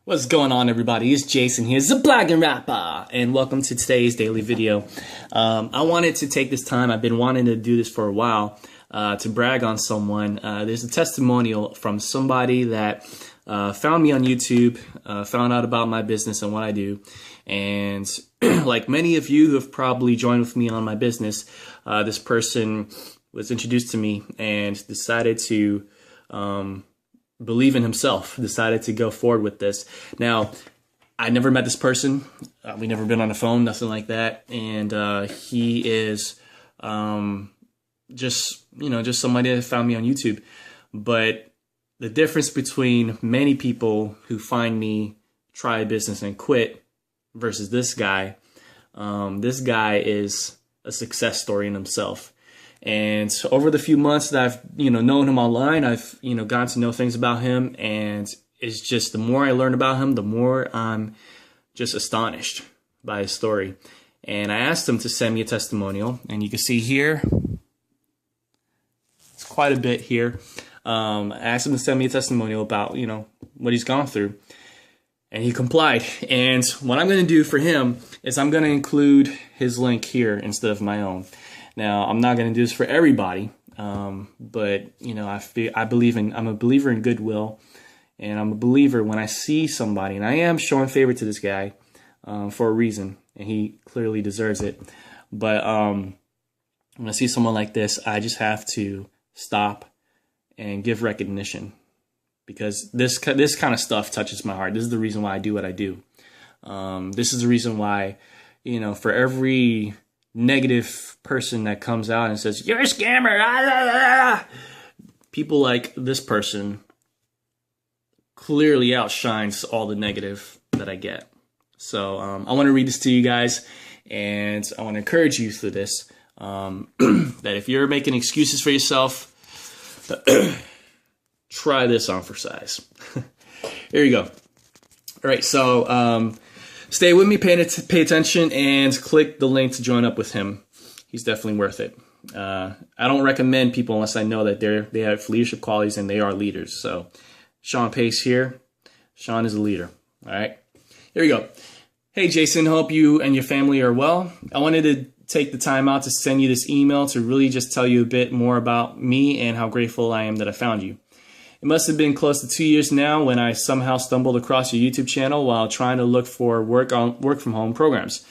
What's going on, everybody? It's Jason here, the blogging rapper, and welcome to today's daily video. I wanted to take this time, I've been wanting to do this for a while, to brag on someone. There's a testimonial from somebody that found me on YouTube, found out about my business and what I do, and like many of you who have probably joined with me on my business, this person was introduced to me and decided to believe in himself, decided to go forward with this. Now, I never met this person. We never been on the phone, nothing like that. And he is just somebody that found me on YouTube. But the difference between many people who find me, try a business and quit versus this guy is a success story in himself. And so over the few months that I've, known him online, I've, gotten to know things about him. And it's just, the more I learn about him, the more I'm just astonished by his story. And I asked him to send me a testimonial. And you can see here, it's quite a bit here. I asked him to send me a testimonial about, what he's gone through. And he complied. And what I'm going to do for him is I'm going to include his link here instead of my own. Now, I'm not going to do this for everybody, but, I'm a believer in goodwill, and I'm a believer when I see somebody, and I am showing favor to this guy for a reason, and he clearly deserves it. But when I see someone like this, I just have to stop and give recognition, because this kind of stuff touches my heart. This is the reason why I do what I do. This is the reason why, for every negative person that comes out and says, "You're a scammer," people like this person clearly outshines all the negative that I get. So I want to read this to you guys, and I want to encourage you through this, that if you're making excuses for yourself, try this on for size. Here you go. All right, so stay with me, pay attention, and click the link to join up with him. He's definitely worth it. I don't recommend people unless I know that they have leadership qualities and they are leaders. So, Shawn Pace here. Shawn is a leader. All right, here we go. Hey, Jason, hope you and your family are well. I wanted to take the time out to send you this email to really just tell you a bit more about me and how grateful I am that I found you. It must have been close to 2 years now when I somehow stumbled across your YouTube channel while trying to look for work from home programs.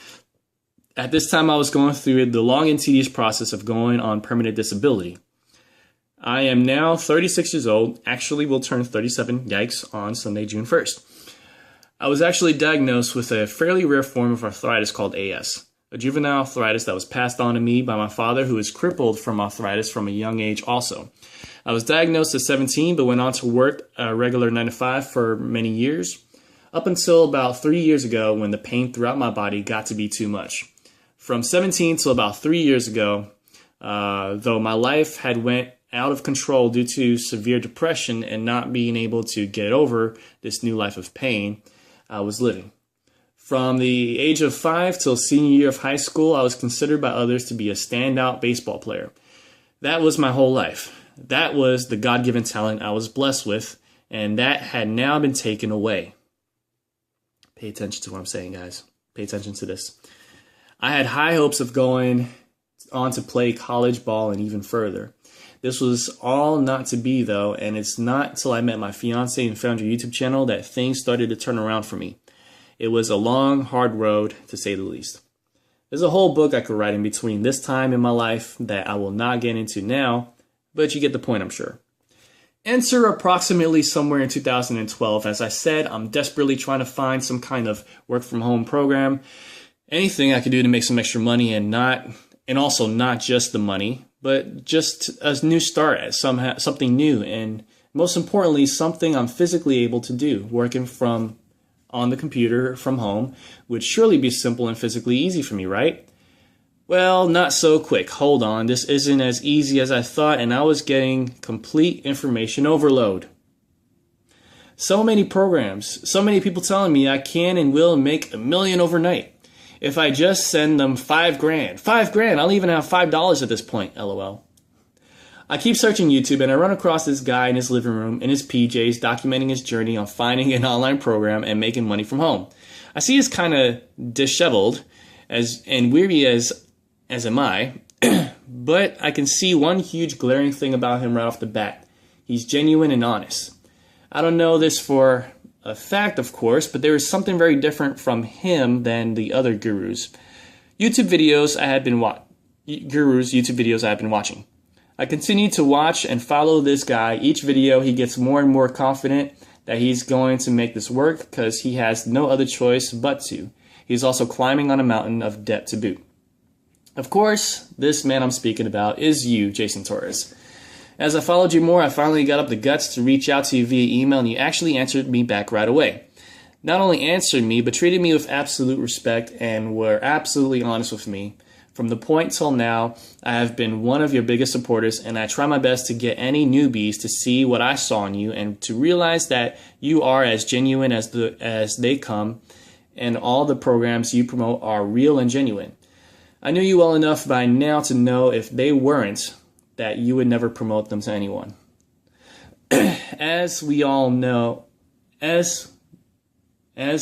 At this time, I was going through the long and tedious process of going on permanent disability. I am now 36 years old, actually will turn 37, yikes, on Sunday, June 1st. I was actually diagnosed with a fairly rare form of arthritis called AS, a juvenile arthritis that was passed on to me by my father, who is crippled from arthritis from a young age also. I was diagnosed at 17, but went on to work a regular 9 to 5 for many years, up until about 3 years ago when the pain throughout my body got to be too much. From 17 till about 3 years ago, though my life had went out of control due to severe depression and not being able to get over this new life of pain I was living. From the age of 5 till senior year of high school, I was considered by others to be a standout baseball player. That was my whole life. That was the God-given talent I was blessed with, and that had now been taken away. Pay attention to what I'm saying, guys. Pay attention to this. I had high hopes of going on to play college ball and even further. This was all not to be, though, and it's not until I met my fiance and found your YouTube channel that things started to turn around for me. It was a long, hard road, to say the least. There's a whole book I could write in between this time in my life that I will not get into now, but you get the point, I'm sure. Enter approximately somewhere in 2012. As I said, I'm desperately trying to find some kind of work-from-home program, anything I could do to make some extra money, and also not just the money, but just a new start at something new, and most importantly, something I'm physically able to do. Working from on the computer from home would surely be simple and physically easy for me, right? Well, not so quick. Hold on. This isn't as easy as I thought, and I was getting complete information overload. So many programs, so many people telling me I can and will make $1 million overnight. If I just send them $5 grand, I'll even have $5 at this point, LOL. I keep searching YouTube and I run across this guy in his living room in his PJs documenting his journey on finding an online program and making money from home. I see he's kind of disheveled and weary as am I, but I can see one huge glaring thing about him right off the bat. He's genuine and honest. I don't know this for a fact, of course, but there is something very different from him than the other gurus. YouTube videos I have been watching. I continue to watch and follow this guy. Each video he gets more and more confident that he's going to make this work because he has no other choice but to. He's also climbing on a mountain of debt to boot. Of course, this man I'm speaking about is you, Jason Torres. As I followed you more, I finally got up the guts to reach out to you via email, and you actually answered me back right away. Not only answered me, but treated me with absolute respect and were absolutely honest with me. From the point till now, I have been one of your biggest supporters, and I try my best to get any newbies to see what I saw in you and to realize that you are as genuine as they come, and all the programs you promote are real and genuine. I knew you well enough by now to know if they weren't, that you would never promote them to anyone. As we all know, as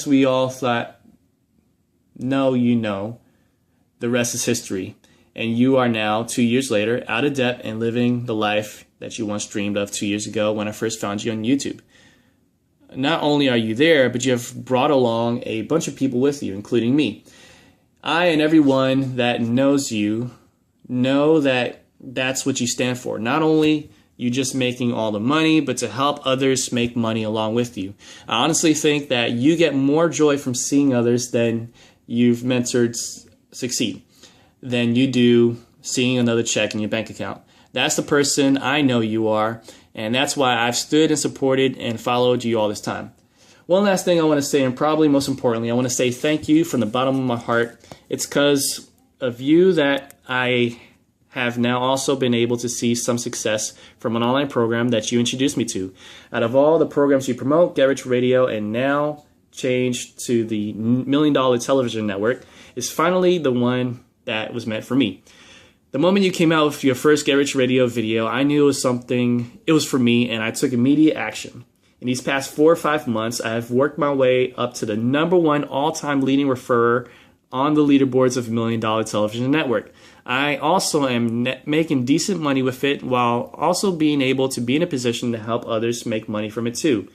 we all thought, you know, the rest is history. And you are now, 2 years later, out of debt and living the life that you once dreamed of 2 years ago when I first found you on YouTube. Not only are you there, but you have brought along a bunch of people with you, including me. I and everyone that knows you know that that's what you stand for. Not only you just making all the money, but to help others make money along with you. I honestly think that you get more joy from seeing others than you've mentored succeed than you do seeing another check in your bank account. That's the person I know you are, and that's why I've stood and supported and followed you all this time. One last thing I want to say, and probably most importantly, I want to say thank you from the bottom of my heart. It's because of you that I have now also been able to see some success from an online program that you introduced me to. Out of all the programs you promote, Get Rich Radio, and now changed to the $1 Million Television Network, is finally the one that was meant for me. The moment you came out with your first Get Rich Radio video, I knew it was for me, and I took immediate action. In these past 4 or 5 months, I have worked my way up to the #1 all-time leading referrer on the leaderboards of $1 Million Television Network. I also am making decent money with it while also being able to be in a position to help others make money from it too.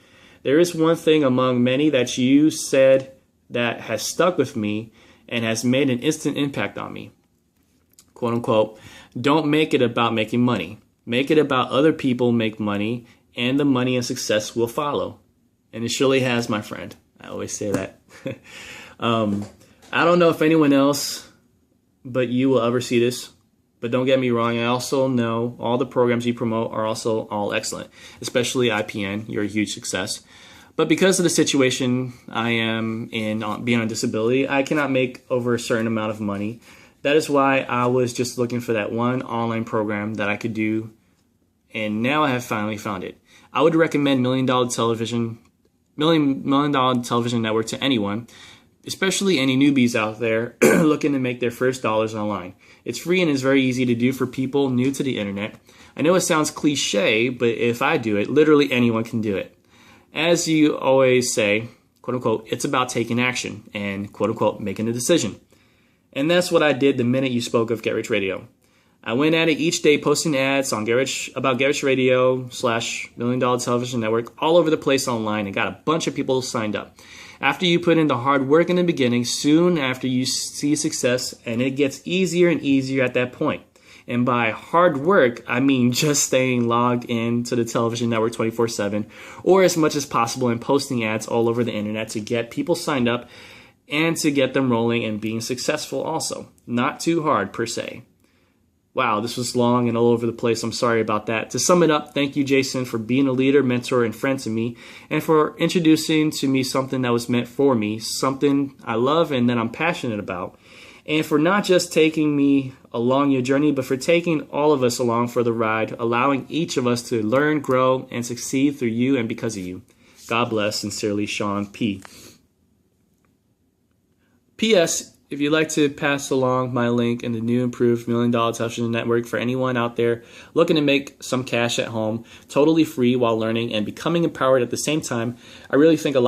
There is one thing among many that you said that has stuck with me and has made an instant impact on me. Quote unquote, don't make it about making money. Make it about other people make money, and the money and success will follow. And it surely has, my friend. I always say that. I don't know if anyone else but you will ever see this, but don't get me wrong, I also know all the programs you promote are also all excellent, especially IPN. You're a huge success. But because of the situation I am in being on disability, I cannot make over a certain amount of money. That is why I was just looking for that one online program that I could do, and now I have finally found it. I would recommend $1 Million Television Network to anyone, especially any newbies out there looking to make their first dollars online. It's free and is very easy to do for people new to the internet. I know it sounds cliche, but if I do it, literally anyone can do it. As you always say, quote unquote, it's about taking action and quote unquote, making a decision. And that's what I did the minute you spoke of Get Rich Radio. I went at it each day posting ads on Get Rich Radio / $1 Million Television Network all over the place online and got a bunch of people signed up. After you put in the hard work in the beginning, soon after you see success, and it gets easier and easier at that point. And by hard work, I mean just staying logged in to the television network 24/7 or as much as possible and posting ads all over the internet to get people signed up and to get them rolling and being successful also. Not too hard per se. Wow, this was long and all over the place. I'm sorry about that. To sum it up, thank you, Jason, for being a leader, mentor, and friend to me, and for introducing to me something that was meant for me, something I love and that I'm passionate about, and for not just taking me along your journey, but for taking all of us along for the ride, allowing each of us to learn, grow, and succeed through you and because of you. God bless. Sincerely, Shawn P. P.S. if you'd like to pass along my link in the new improved $1 Million Television Network for anyone out there looking to make some cash at home, totally free while learning and becoming empowered at the same time, I really think a lot